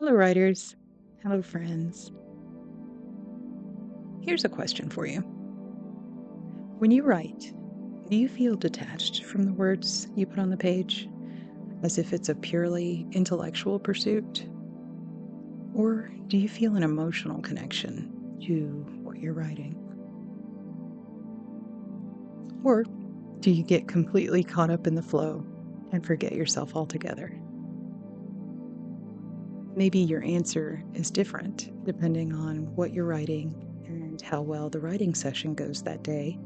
Hello, writers. Hello, friends. Here's a question for you. When you write, do you feel detached from the words you put on the page, as if it's a purely intellectual pursuit? Or do you feel an emotional connection to what you're writing? Or do you get completely caught up in the flow and forget yourself altogether? Maybe your answer is different depending on what you're writing and how well the writing session goes that day.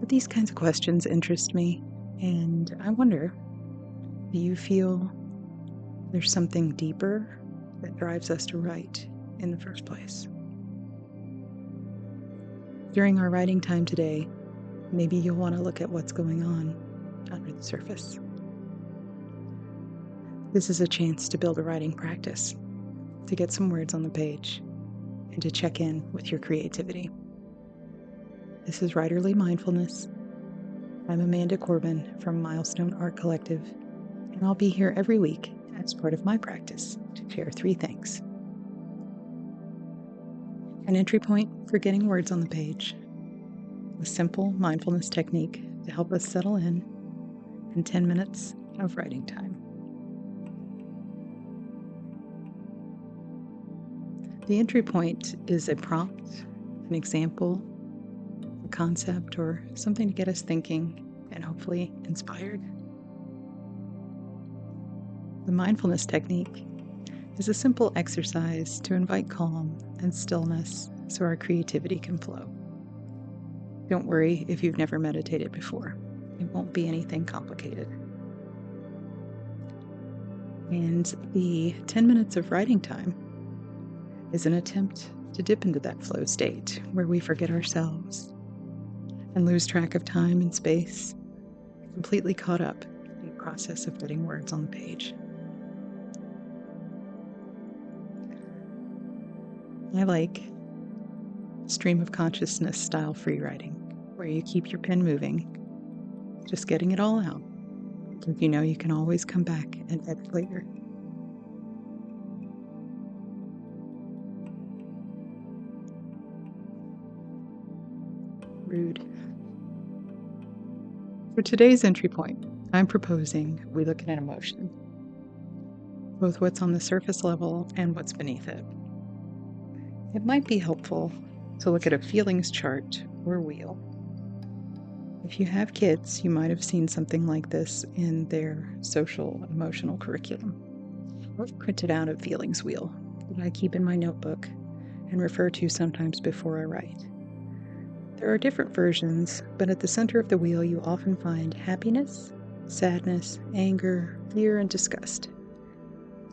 But these kinds of questions interest me, and I wonder, do you feel there's something deeper that drives us to write in the first place? During our writing time today, maybe you'll want to look at what's going on under the surface. This is a chance to build a writing practice, to get some words on the page, and to check in with your creativity. This is Writerly Mindfulness. I'm Amanda Corbin from Milestone Art Collective, and I'll be here every week as part of my practice to share 3 things. An entry point for getting words on the page, a simple mindfulness technique to help us settle in, and 10 minutes of writing time. The entry point is a prompt, an example, a concept, or something to get us thinking and hopefully inspired. The mindfulness technique is a simple exercise to invite calm and stillness so our creativity can flow. Don't worry if you've never meditated before. It won't be anything complicated. And the 10 minutes of writing time is an attempt to dip into that flow state where we forget ourselves and lose track of time and space, completely caught up in the process of getting words on the page. I like stream of consciousness style free writing, where you keep your pen moving, just getting it all out, because you know you can always come back and edit later. Rude. For today's entry point, I'm proposing we look at an emotion, both what's on the surface level and what's beneath it. It might be helpful to look at a feelings chart or wheel. If you have kids, you might have seen something like this in their social emotional curriculum. I've printed out a feelings wheel that I keep in my notebook and refer to sometimes before I write. There are different versions, but at the center of the wheel you often find happiness, sadness, anger, fear, and disgust.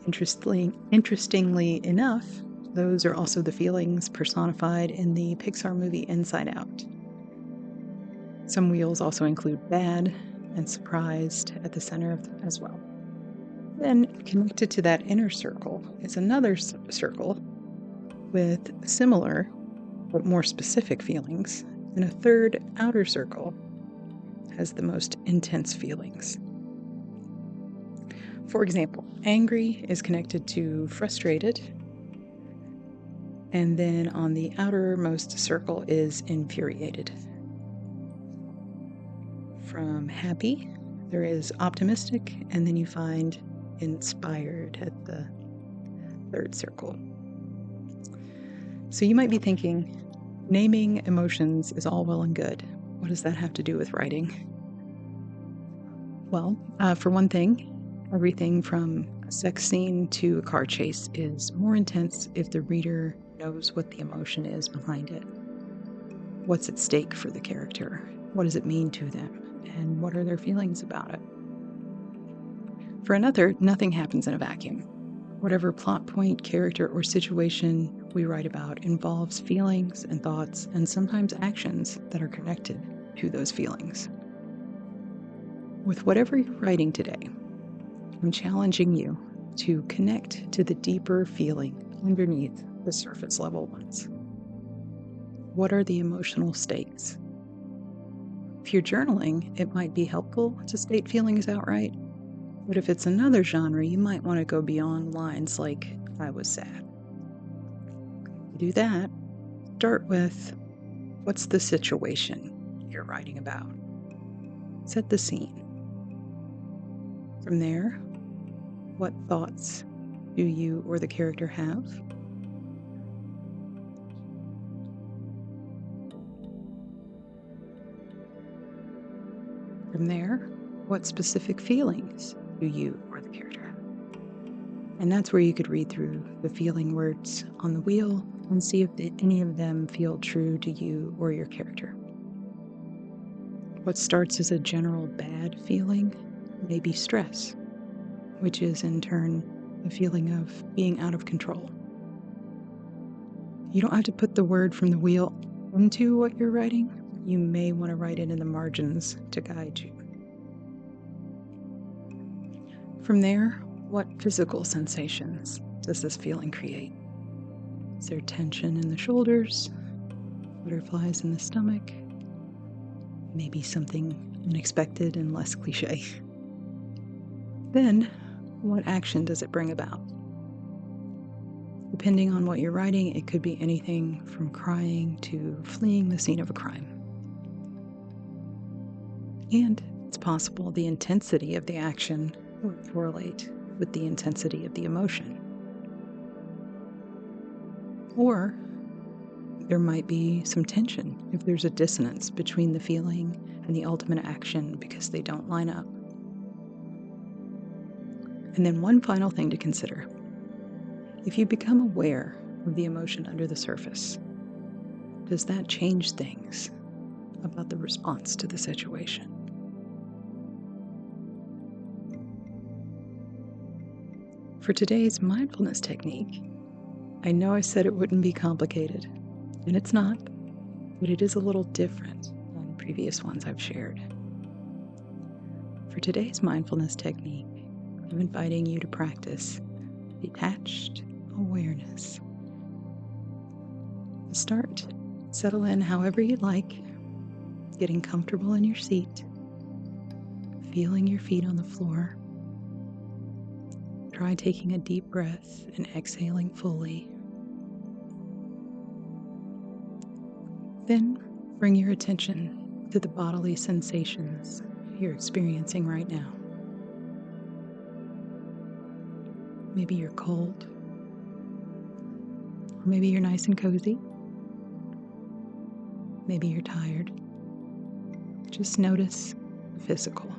Interestingly enough, those are also the feelings personified in the Pixar movie Inside Out. Some wheels also include bad and surprised at the center of them as well. Then, connected to that inner circle is another circle with similar but more specific feelings, and a third outer circle has the most intense feelings. For example, angry is connected to frustrated, and then on the outermost circle is infuriated. From happy, there is optimistic, and then you find inspired at the third circle. So you might be thinking, naming emotions is all well and good. What does that have to do with writing? Well, for one thing, everything from a sex scene to a car chase is more intense if the reader knows what the emotion is behind it. What's at stake for the character? What does it mean to them? And what are their feelings about it? For another, nothing happens in a vacuum. Whatever plot point, character, or situation we write about involves feelings and thoughts and sometimes actions that are connected to those feelings. With whatever you're writing today, I'm challenging you to connect to the deeper feeling underneath the surface level ones. What are the emotional stakes? If you're journaling, it might be helpful to state feelings outright. But if it's another genre, you might want to go beyond lines like, I was sad. To do that, start with, what's the situation you're writing about? Set the scene. From there, what thoughts do you or the character have? From there, what specific feelings do you or the character have? And that's where you could read through the feeling words on the wheel and see if any of them feel true to you or your character. What starts as a general bad feeling may be stress, which is in turn a feeling of being out of control. You don't have to put the word from the wheel into what you're writing. You may want to write it in the margins to guide you. From there, what physical sensations does this feeling create? Is there tension in the shoulders, butterflies in the stomach, maybe something unexpected and less cliche? Then, what action does it bring about? Depending on what you're writing, it could be anything from crying to fleeing the scene of a crime. And it's possible the intensity of the action will correlate with the intensity of the emotion. Or there might be some tension if there's a dissonance between the feeling and the ultimate action because they don't line up. And then one final thing to consider. If you become aware of the emotion under the surface, does that change things about the response to the situation? For today's mindfulness technique, I know I said it wouldn't be complicated, and it's not, but it is a little different than previous ones I've shared. For today's mindfulness technique, I'm inviting you to practice detached awareness. To start, settle in however you like, getting comfortable in your seat, feeling your feet on the floor. Try taking a deep breath and exhaling fully. Then bring your attention to the bodily sensations you're experiencing right now. Maybe you're cold, or maybe you're nice and cozy. Maybe you're tired. Just notice the physical.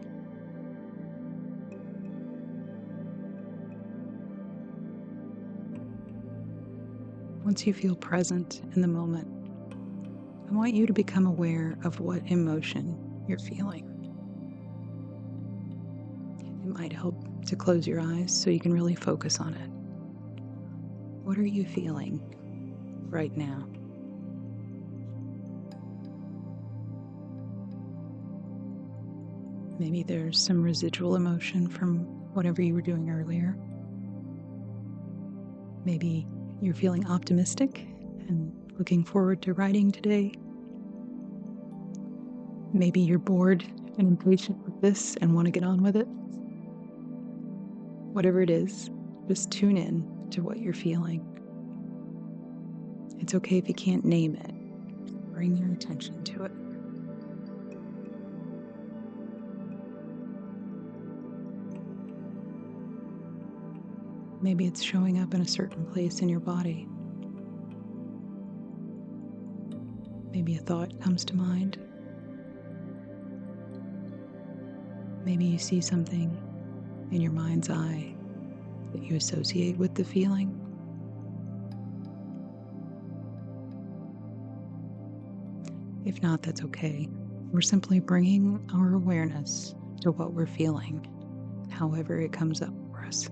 Once you feel present in the moment, I want you to become aware of what emotion you're feeling. It might help to close your eyes so you can really focus on it. What are you feeling right now? Maybe there's some residual emotion from whatever you were doing earlier. Maybe you're feeling optimistic and looking forward to writing today. Maybe you're bored and impatient with this and want to get on with it. Whatever it is, just tune in to what you're feeling. It's okay if you can't name it. Bring your attention to it. Maybe it's showing up in a certain place in your body. Maybe a thought comes to mind. Maybe you see something in your mind's eye that you associate with the feeling. If not, that's okay. We're simply bringing our awareness to what we're feeling, however it comes up for us.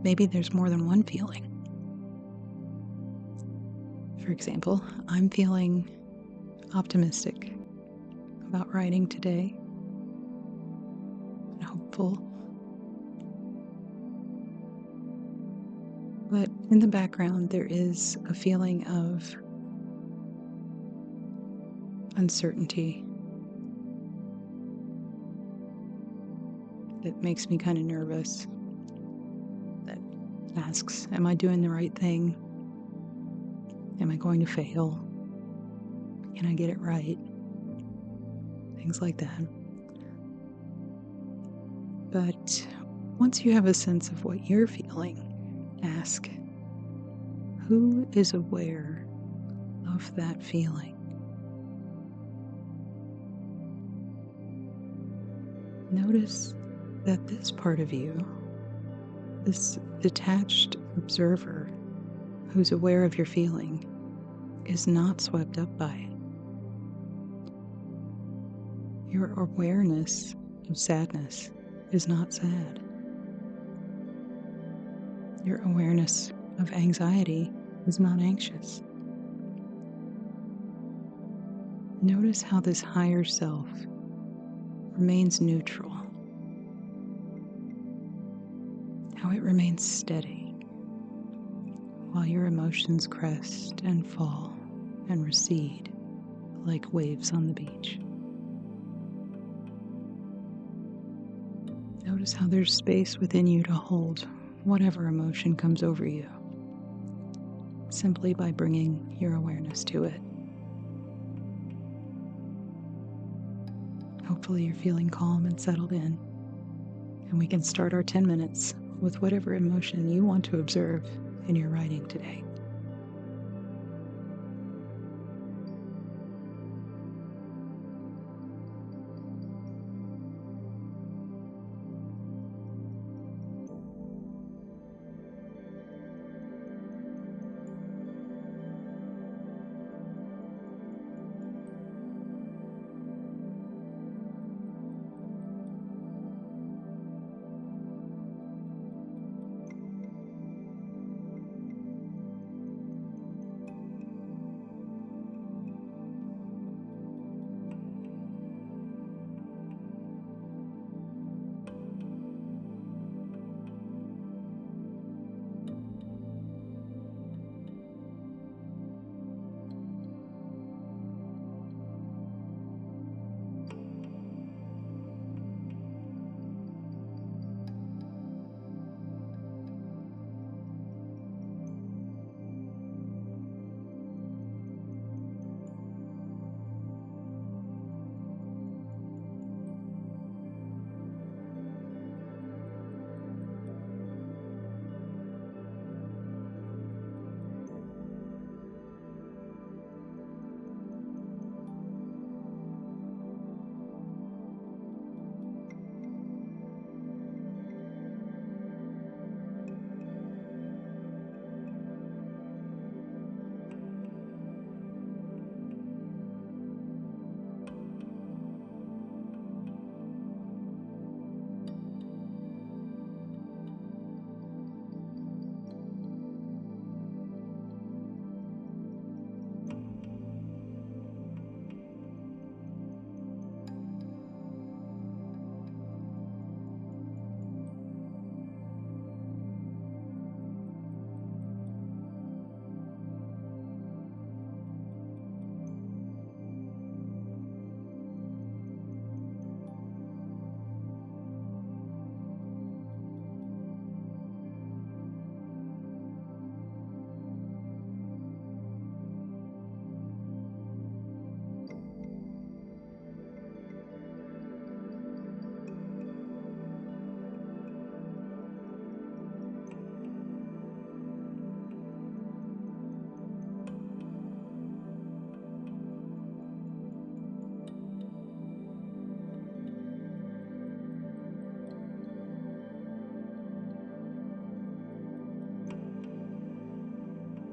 Maybe there's more than one feeling. For example, I'm feeling optimistic about writing today and hopeful. But in the background, there is a feeling of uncertainty, that makes me kind of nervous, that asks, am I doing the right thing? Am I going to fail? Can I get it right? Things like that. But once you have a sense of what you're feeling, ask, who is aware of that feeling? Notice that this part of you, this detached observer who's aware of your feeling, is not swept up by it. Your awareness of sadness is not sad. Your awareness of anxiety is not anxious. Notice how this higher self remains neutral, how it remains steady while your emotions crest and fall and recede like waves on the beach. Notice how there's space within you to hold whatever emotion comes over you, simply by bringing your awareness to it. Hopefully you're feeling calm and settled in, and we can start our 10 minutes with whatever emotion you want to observe in your writing today.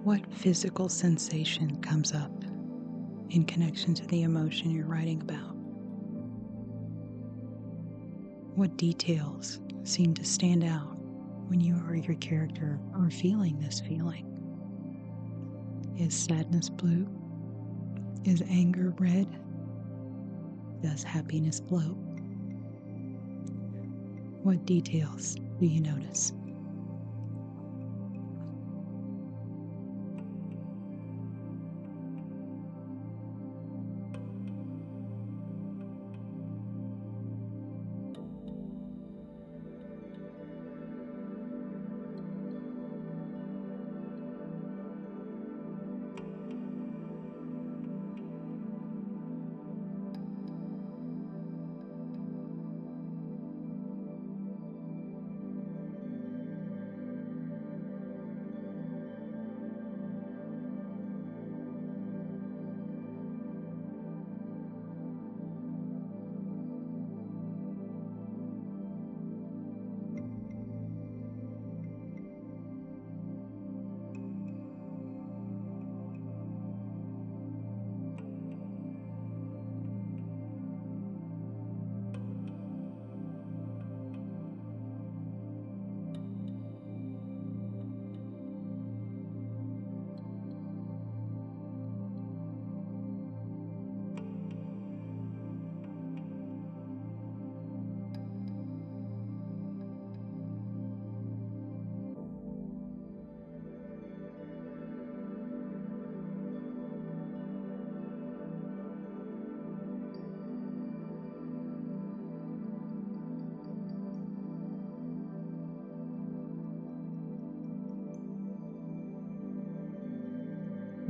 What physical sensation comes up in connection to the emotion you're writing about? What details seem to stand out when you or your character are feeling this feeling? Is sadness blue? Is anger red? Does happiness glow? What details do you notice?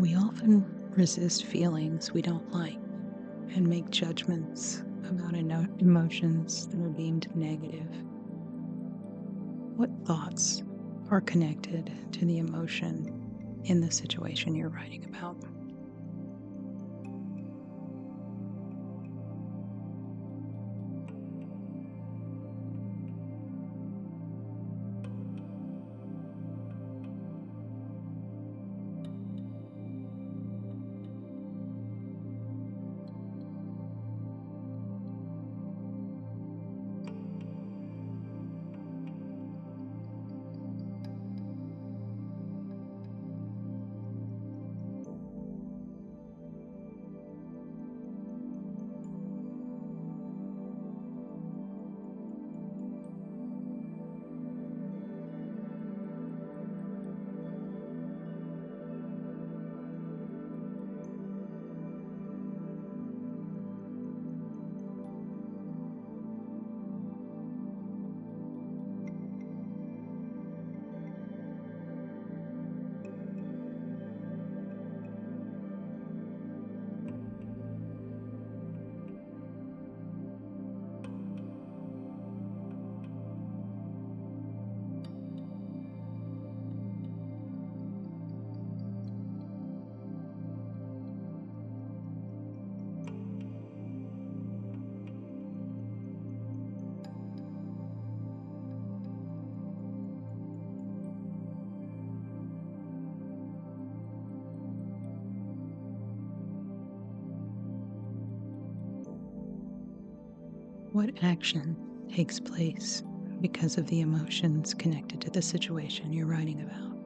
We often resist feelings we don't like and make judgments about emotions that are deemed negative. What thoughts are connected to the emotion in the situation you're writing about? What action takes place because of the emotions connected to the situation you're writing about?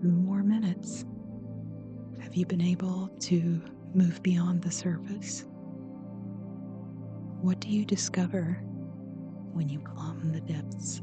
Few more minutes. Have you been able to move beyond the surface? What do you discover when you plumb the depths?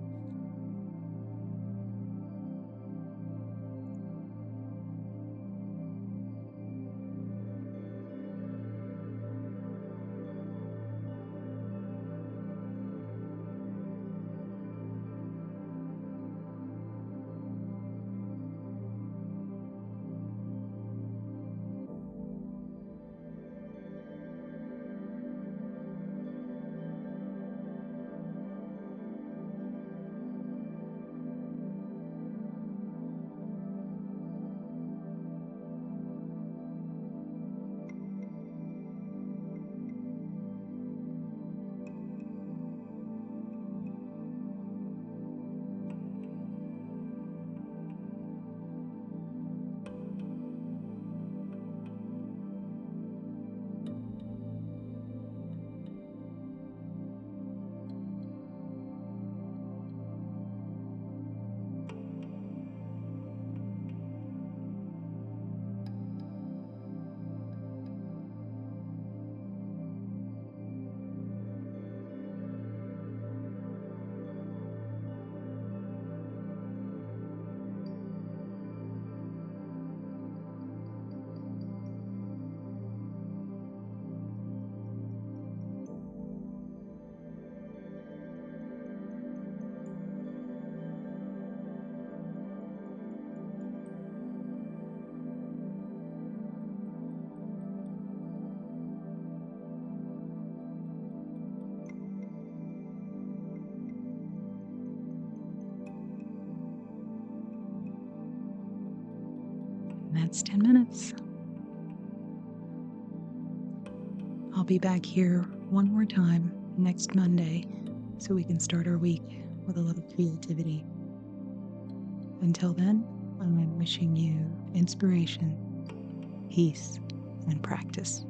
And that's 10 minutes. I'll be back here one more time next Monday so we can start our week with a little creativity. Until then, I'm wishing you inspiration, peace, and practice.